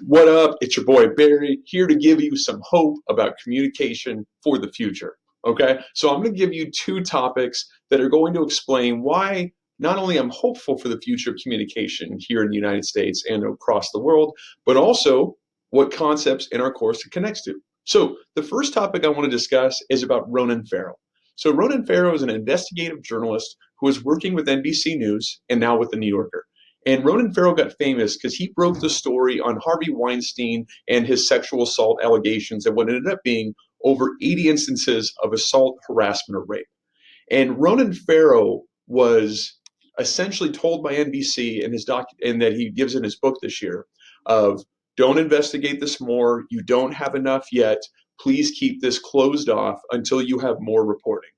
What up? It's your boy Barry here to give you some hope about communication for the future. Okay, so I'm going to give you two topics that are going to explain why not only I'm hopeful for the future of communication here in the United States and across the world, but also what concepts in our course it connects to. So, the first topic I want to discuss is about Ronan Farrow. So, Ronan Farrow is an investigative journalist who was working with NBC News and now with the New Yorker. And Ronan Farrow got famous because he broke the story on Harvey Weinstein and his sexual assault allegations and what ended up being over 80 instances of assault, harassment, or rape. And Ronan Farrow was essentially told by NBC in his and that he gives in his book this year of don't investigate this more. You don't have enough yet. Please keep this closed off until you have more reporting.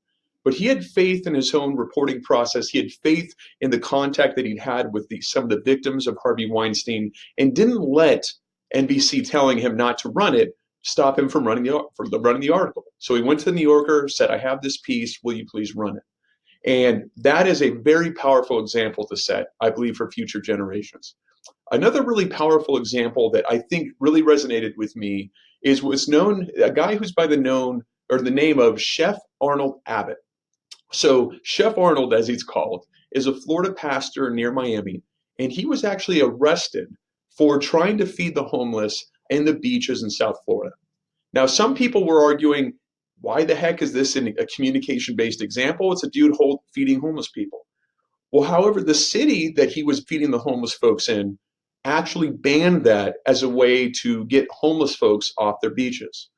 But he had faith in his own reporting process. He had faith in the contact that he'd had with some of the victims of Harvey Weinstein and didn't let NBC telling him not to run it stop him from running the article. So he went to the New Yorker, said, I have this piece. Will you please run it? And that is a very powerful example to set, I believe, for future generations. Another really powerful example that I think really resonated with me is a guy who's by the name of Chef Arnold Abbott. So Chef Arnold, as he's called, is a Florida pastor near Miami, and he was actually arrested for trying to feed the homeless in the beaches in South Florida. Now, some people were arguing, why the heck is this a communication-based example? It's a dude feeding homeless people. Well, however, the city that he was feeding the homeless folks in actually banned that as a way to get homeless folks off their beaches.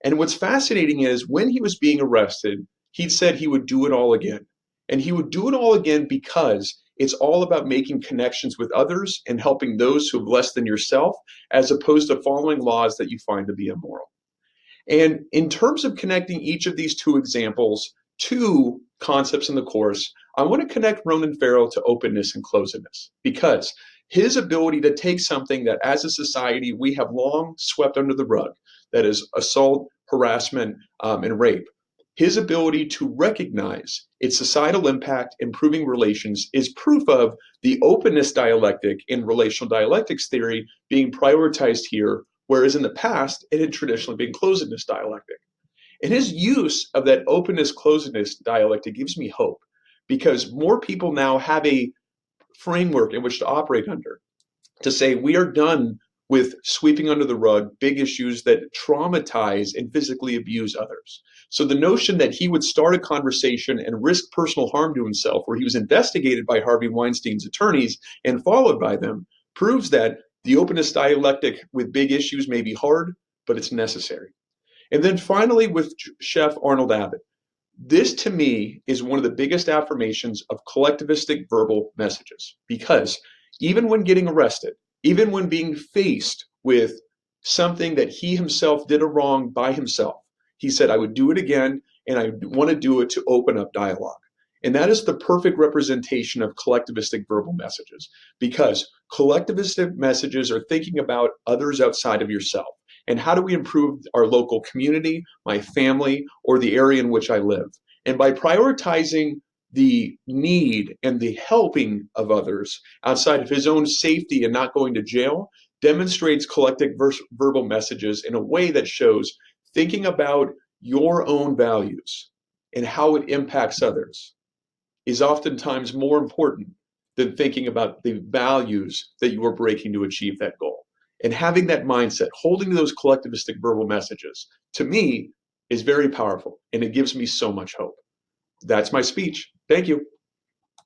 And what's fascinating is when he was being arrested, he said he would do it all again. And he would do it all again because it's all about making connections with others and helping those who have less than yourself, as opposed to following laws that you find to be immoral. And in terms of connecting each of these two examples to concepts in the course, I want to connect Ronan Farrow to openness and closedness because his ability to take something that as a society we have long swept under the rug, that is assault, harassment, and rape. His ability to recognize its societal impact, improving relations, is proof of the openness dialectic in relational dialectics theory being prioritized here, whereas in the past it had traditionally been closedness dialectic. And his use of that openness closedness dialectic gives me hope because more people now have a framework in which to operate under to say we are done with sweeping under the rug big issues that traumatize and physically abuse others. So the notion that he would start a conversation and risk personal harm to himself, where he was investigated by Harvey Weinstein's attorneys and followed by them, proves that the openness dialectic with big issues may be hard, but it's necessary. And then finally, with Chef Arnold Abbott, this to me is one of the biggest affirmations of collectivistic verbal messages because even when getting arrested, even when being faced with something that he himself did a wrong by himself, he said, I would do it again, and I want to do it to open up dialogue. And that is the perfect representation of collectivistic verbal messages because collectivistic messages are thinking about others outside of yourself. And how do we improve our local community, my family, or the area in which I live? And by prioritizing the need and the helping of others outside of his own safety and not going to jail demonstrates collective verbal messages in a way that shows thinking about your own values and how it impacts others is oftentimes more important than thinking about the values that you are breaking to achieve that goal. And having that mindset, holding those collectivistic verbal messages, to me, is very powerful and it gives me so much hope. That's my speech. Thank you.